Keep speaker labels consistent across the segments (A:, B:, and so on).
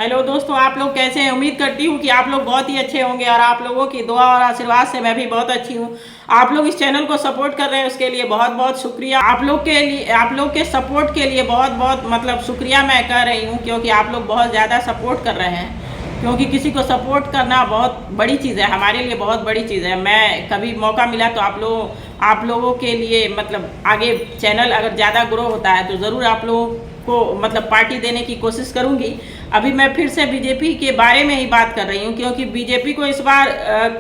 A: Hello दोस्तों, आप लोग कैसे हैं। उम्मीद करती हूँ कि आप लोग बहुत ही अच्छे होंगे और आप लोगों की दुआ और आशीर्वाद से मैं भी बहुत अच्छी हूँ। आप लोग इस चैनल को सपोर्ट कर रहे हैं, उसके लिए बहुत बहुत शुक्रिया। आप लोग के सपोर्ट के लिए बहुत बहुत शुक्रिया मैं कर रही हूँ, क्योंकि आप लोग बहुत ज़्यादा सपोर्ट कर रहे हैं। क्योंकि किसी को सपोर्ट करना बहुत बड़ी चीज़ है, हमारे लिए बहुत बड़ी चीज़ है। मैं कभी मौका मिला तो आप लोगों के लिए आगे चैनल अगर ज़्यादा ग्रो होता है तो ज़रूर आप लोगों को पार्टी देने की कोशिश करूँगी। अभी मैं फिर से बीजेपी के बारे में ही बात कर रही हूँ, क्योंकि बीजेपी को इस बार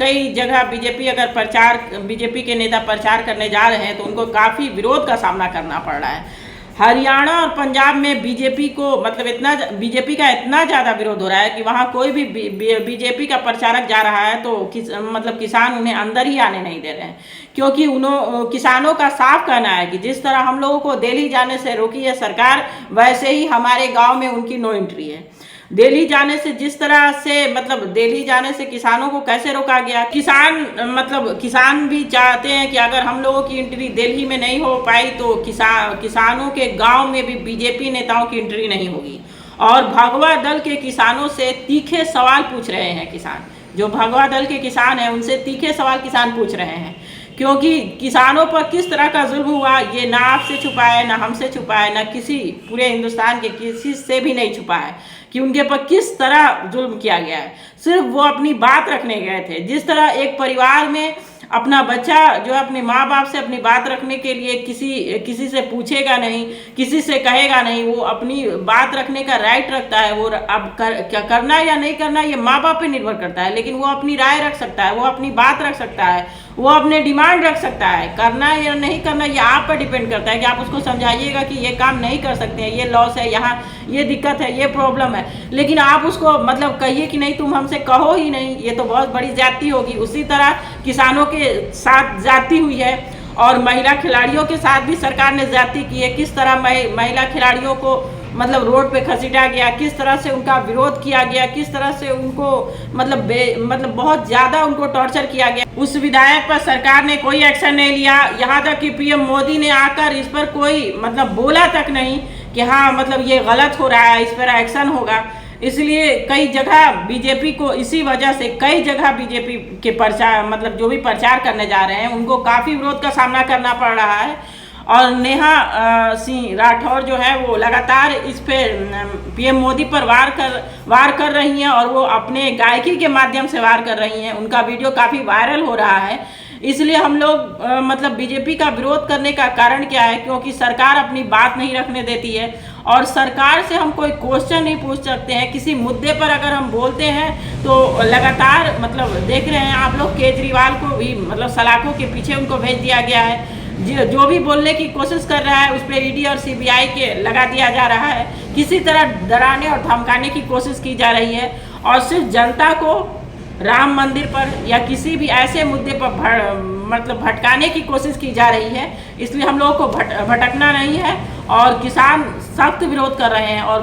A: कई जगह बीजेपी के नेता प्रचार करने जा रहे हैं तो उनको काफ़ी विरोध का सामना करना पड़ रहा है। हरियाणा और पंजाब में बीजेपी का इतना ज़्यादा विरोध हो रहा है कि वहाँ कोई भी बीजेपी का प्रचारक जा रहा है तो किसान उन्हें अंदर ही आने नहीं दे रहे हैं। क्योंकि किसानों का साफ कहना है कि जिस तरह हम लोगों को दिल्ली जाने से रोकी है सरकार, वैसे ही हमारे गांव में उनकी नो एंट्री है। दिल्ली जाने से दिल्ली जाने से किसानों को कैसे रोका गया। किसान भी चाहते हैं कि अगर हम लोगों की एंट्री दिल्ली में नहीं हो पाई तो किसानों के गांव में भी बीजेपी नेताओं की एंट्री नहीं होगी। और भगवा दल के किसानों से तीखे सवाल पूछ रहे हैं किसान। जो भगवा दल के किसान हैं उनसे तीखे सवाल किसान पूछ रहे हैं, क्योंकि किसानों पर किस तरह का जुल्म हुआ ये ना आपसे छुपा है, ना हमसे छुपा है, ना किसी पूरे हिंदुस्तान के किसी से भी नहीं छुपा है कि उनके पर किस तरह जुल्म किया गया है। सिर्फ वो अपनी बात रखने गए थे। जिस तरह एक परिवार में अपना बच्चा जो अपने माँ बाप से अपनी बात रखने के लिए किसी से पूछेगा नहीं, किसी से कहेगा नहीं, वो अपनी बात रखने का राइट रखता है। वो अब क्या करना या नहीं करना ये माँ बाप पे निर्भर करता है, लेकिन वो अपनी राय रख सकता है, वो अपनी बात रख सकता है, वो अपने डिमांड रख सकता है। करना या नहीं करना ये आप पर डिपेंड करता है कि आप उसको समझाइएगा कि ये काम नहीं कर सकते हैं, ये लॉस है, यहाँ ये दिक्कत है, ये प्रॉब्लम है। लेकिन आप उसको कहिए कि नहीं तुम हमसे कहो ही नहीं, ये तो बहुत बड़ी ज्यादती होगी। उसी तरह किसानों के साथ ज्यादती हुई है और महिला खिलाड़ियों के साथ भी सरकार ने ज्यादती की है। किस तरह महिला खिलाड़ियों को रोड पे घसीटा गया, किस तरह से उनका विरोध किया गया, किस तरह से उनको बहुत ज़्यादा उनको टॉर्चर किया गया। उस विधायक पर सरकार ने कोई एक्शन नहीं लिया। यहाँ तक कि पीएम मोदी ने आकर इस पर कोई बोला तक नहीं कि हाँ ये गलत हो रहा है, इस पर एक्शन होगा। इसलिए कई जगह बीजेपी को इसी वजह से कई जगह बीजेपी के प्रचार जो भी प्रचार करने जा रहे हैं उनको काफ़ी विरोध का सामना करना पड़ रहा है। और नेहा सिंह राठौर जो है वो लगातार इस पे पीएम मोदी पर वार कर रही हैं और वो अपने गायकी के माध्यम से वार कर रही हैं। उनका वीडियो काफ़ी वायरल हो रहा है। इसलिए हम लोग बीजेपी का विरोध करने का कारण क्या है, क्योंकि सरकार अपनी बात नहीं रखने देती है और सरकार से हम कोई क्वेश्चन नहीं पूछ सकते हैं। किसी मुद्दे पर अगर हम बोलते हैं तो लगातार देख रहे हैं आप लोग, केजरीवाल को भी सलाखों के पीछे उनको भेज दिया गया है। जो भी बोलने की कोशिश कर रहा है उस पर ईडी और सीबीआई के लगा दिया जा रहा है। किसी तरह डराने और धमकाने की कोशिश की जा रही है और सिर्फ जनता को राम मंदिर पर या किसी भी ऐसे मुद्दे पर भटकाने की कोशिश की जा रही है। इसलिए हम लोगों को भटकना नहीं है और किसान सख्त विरोध कर रहे हैं और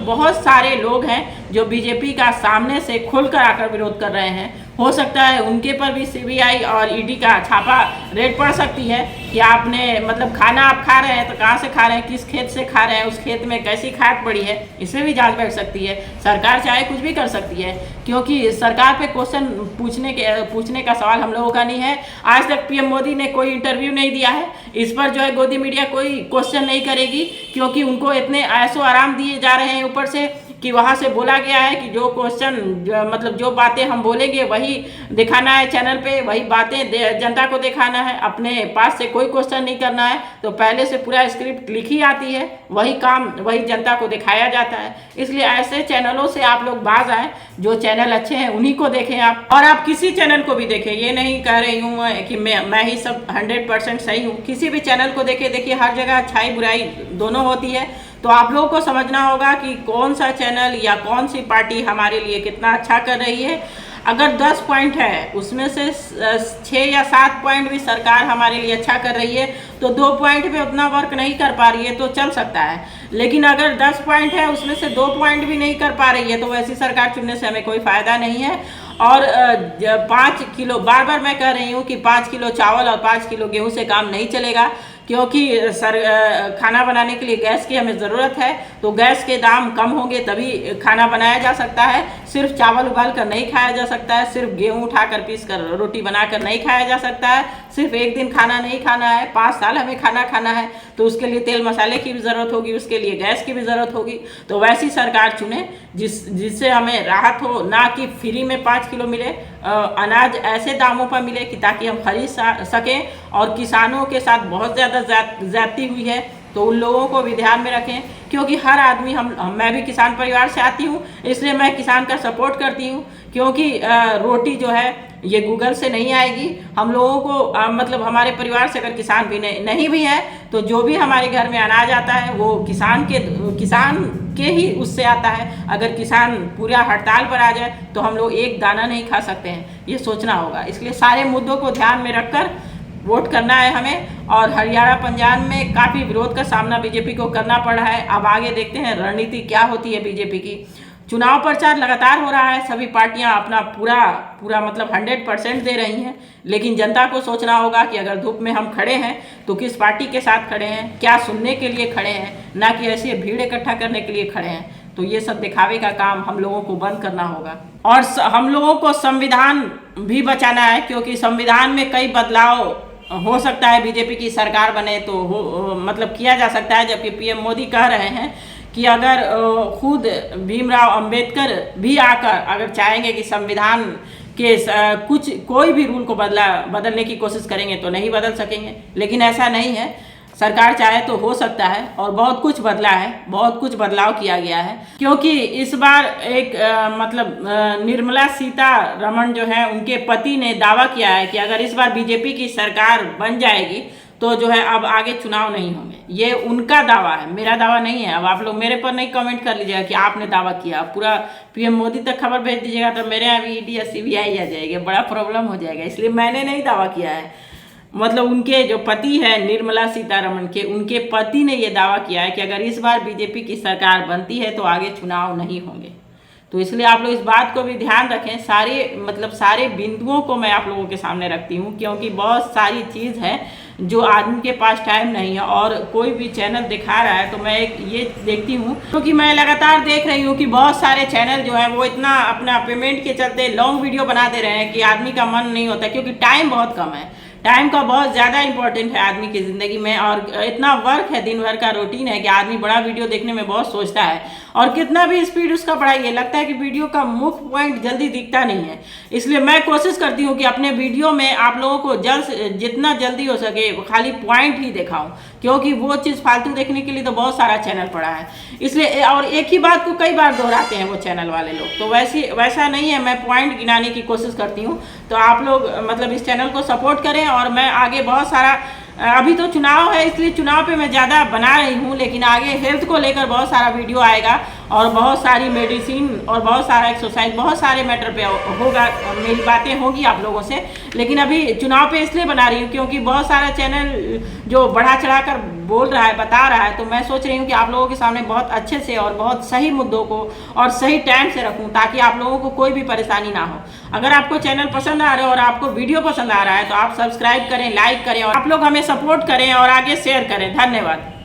A: बहुत सारे लोग हैं जो बीजेपी का सामने से खुलकर आकर विरोध कर रहे हैं। हो सकता है उनके पर भी सीबीआई और ईडी का छापा रेड पड़ सकती है कि आपने खाना आप खा रहे हैं तो कहाँ से खा रहे हैं, किस खेत से खा रहे हैं, उस खेत में कैसी खाद पड़ी है, इसमें भी जांच बैठ सकती है। सरकार चाहे कुछ भी कर सकती है, क्योंकि सरकार पे क्वेश्चन पूछने का सवाल हम लोगों का नहीं है। आज तक पीएम मोदी ने कोई इंटरव्यू नहीं दिया है। इस पर जो है गोदी मीडिया कोई क्वेश्चन नहीं करेगी, क्योंकि उनको इतने ऐशो आराम दिए जा रहे हैं ऊपर से कि वहाँ से बोला गया है कि जो क्वेश्चन जो बातें हम बोलेंगे वही दिखाना है चैनल पे, वही बातें जनता को दिखाना है, अपने पास से कोई क्वेश्चन नहीं करना है। तो पहले से पूरा स्क्रिप्ट लिखी आती है, वही काम वही जनता को दिखाया जाता है। इसलिए ऐसे चैनलों से आप लोग बाज आए, जो चैनल अच्छे हैं उन्हीं को देखें आप, और आप किसी चैनल को भी देखें। ये नहीं कह रही हूँ कि मैं ही सब 100% सही हूँ। किसी भी चैनल को देखिए हर जगह अच्छाई बुराई दोनों होती है। तो आप लोगों को समझना होगा कि कौन सा चैनल या कौन सी पार्टी हमारे लिए कितना अच्छा कर रही है। अगर 10 पॉइंट है उसमें से 6 या 7 पॉइंट भी सरकार हमारे लिए अच्छा कर रही है तो 2 पॉइंट पे उतना वर्क नहीं कर पा रही है तो चल सकता है। लेकिन अगर 10 पॉइंट है उसमें से 2 पॉइंट भी नहीं कर पा रही है तो वैसी सरकार चुनने से हमें कोई फ़ायदा नहीं है। और 5 किलो, बार बार मैं कह रही हूँ कि 5 किलो चावल और 5 किलो गेहूँ से काम नहीं चलेगा, क्योंकि खाना बनाने के लिए गैस की हमें ज़रूरत है, तो गैस के दाम कम होंगे तभी खाना बनाया जा सकता है। सिर्फ चावल उबाल कर नहीं खाया जा सकता है, सिर्फ गेहूँ उठाकर पीस कर रोटी बनाकर नहीं खाया जा सकता है, सिर्फ एक दिन खाना नहीं खाना है, 5 साल हमें खाना खाना है, तो उसके लिए तेल मसाले की भी ज़रूरत होगी, उसके लिए गैस की भी ज़रूरत होगी। तो वैसी सरकार चुने जिससे हमें राहत हो, ना कि फ्री में 5 किलो मिले, अनाज ऐसे दामों पर मिले कि ताकि हम खरीद सकें। और किसानों के साथ बहुत ज़्यादा ज्यादती हुई है, तो उन लोगों को भी ध्यान में रखें, क्योंकि हर आदमी मैं भी किसान परिवार से आती हूँ, इसलिए मैं किसान का सपोर्ट करती हूँ। क्योंकि रोटी जो है ये गूगल से नहीं आएगी। हम लोगों को मतलब हमारे परिवार से अगर किसान भी नहीं भी है, तो जो भी हमारे घर में अनाज आता है वो किसान के ही उससे आता है। अगर किसान पूरा हड़ताल पर आ जाए तो हम लोग एक दाना नहीं खा सकते हैं, ये सोचना होगा। इसलिए सारे मुद्दों को ध्यान में रखकर वोट करना है हमें। और हरियाणा पंजाब में काफ़ी विरोध का सामना बीजेपी को करना पड़ रहा है। अब आगे देखते हैं रणनीति क्या होती है बीजेपी की। चुनाव प्रचार लगातार हो रहा है, सभी पार्टियां अपना पूरा मतलब 100% दे रही हैं, लेकिन जनता को सोचना होगा कि अगर धूप में हम खड़े हैं तो किस पार्टी के साथ खड़े हैं, क्या सुनने के लिए खड़े हैं, ना कि ऐसे भीड़ इकट्ठा करने के लिए खड़े हैं। तो ये सब दिखावे का काम हम लोगों को बंद करना होगा। और हम लोगों को संविधान भी बचाना है, क्योंकि संविधान में कई बदलाव हो सकता है, बीजेपी की सरकार बने तो मतलब किया जा सकता है। जबकि पीएम मोदी कह रहे हैं कि अगर खुद भीमराव अंबेडकर भी आकर अगर चाहेंगे कि संविधान के कोई भी रूल को बदलने की कोशिश करेंगे तो नहीं बदल सकेंगे, लेकिन ऐसा नहीं है। सरकार चाहे तो हो सकता है, और बहुत कुछ बदला है, बहुत कुछ बदलाव किया गया है। क्योंकि इस बार एक निर्मला सीतारमण जो है, उनके पति ने दावा किया है कि अगर इस बार बीजेपी की सरकार बन जाएगी तो जो है अब आगे चुनाव नहीं होंगे। ये उनका दावा है, मेरा दावा नहीं है। अब आप लोग मेरे पर नहीं कमेंट कर लीजिएगा कि आपने दावा किया, पूरा पीएम मोदी तक खबर भेज दीजिएगा तो मेरे यहाँ भी ईडी या सीबीआई आ जाएगी, बड़ा प्रॉब्लम हो जाएगा। इसलिए मैंने नहीं दावा किया है, मतलब उनके जो पति है निर्मला सीतारमण के, उनके पति ने ये दावा किया है कि अगर इस बार बीजेपी की सरकार बनती है तो आगे चुनाव नहीं होंगे। तो इसलिए आप लोग इस बात को भी ध्यान रखें। सारे बिंदुओं को मैं आप लोगों के सामने रखती हूँ, क्योंकि बहुत सारी चीज़ है जो आदमी के पास टाइम नहीं है। और कोई भी चैनल दिखा रहा है तो मैं ये देखती हूँ, क्योंकि मैं लगातार देख रही हूँ कि बहुत सारे चैनल जो है वो इतना अपना पेमेंट के चलते लॉन्ग वीडियो बना दे रहे हैं कि आदमी का मन नहीं होता, क्योंकि टाइम बहुत कम है। टाइम का बहुत ज़्यादा इंपॉर्टेंट है आदमी की ज़िंदगी में, और इतना वर्क है, दिन भर का रूटीन है कि आदमी बड़ा वीडियो देखने में बहुत सोचता है, और कितना भी स्पीड उसका बढ़ाइए लगता है कि वीडियो का मुख्य पॉइंट जल्दी दिखता नहीं है। इसलिए मैं कोशिश करती हूँ कि अपने वीडियो में आप लोगों को जितना जल्दी हो सके खाली पॉइंट ही दिखाऊँ, क्योंकि वो चीज़ फालतू देखने के लिए तो बहुत सारा चैनल पड़ा है। इसलिए और एक ही बात को कई बार दोहराते हैं वो चैनल वाले लोग, तो वैसा नहीं है। मैं पॉइंट गिनाने की कोशिश करती हूँ, तो आप लोग मतलब इस चैनल को सपोर्ट करें। और मैं आगे बहुत सारा, अभी तो चुनाव है इसलिए चुनाव पे मैं ज़्यादा बना रही हूँ, लेकिन आगे हेल्थ को लेकर बहुत सारा वीडियो आएगा, और बहुत सारी मेडिसिन और बहुत सारा एक्सरसाइज, बहुत सारे मैटर पे होगा, मेरी बातें होगी आप लोगों से। लेकिन अभी चुनाव पे इसलिए बना रही हूँ क्योंकि बहुत सारा चैनल जो बढ़ा चढ़ा कर बोल रहा है, बता रहा है, तो मैं सोच रही हूँ कि आप लोगों के सामने बहुत अच्छे से और बहुत सही मुद्दों को और सही टाइम से रखूँ, ताकि आप लोगों को कोई भी परेशानी ना हो। अगर आपको चैनल पसंद आ रहा है और आपको वीडियो पसंद आ रहा है तो आप सब्सक्राइब करें, लाइक करें, और आप लोग हमें सपोर्ट करें और आगे शेयर करें। धन्यवाद।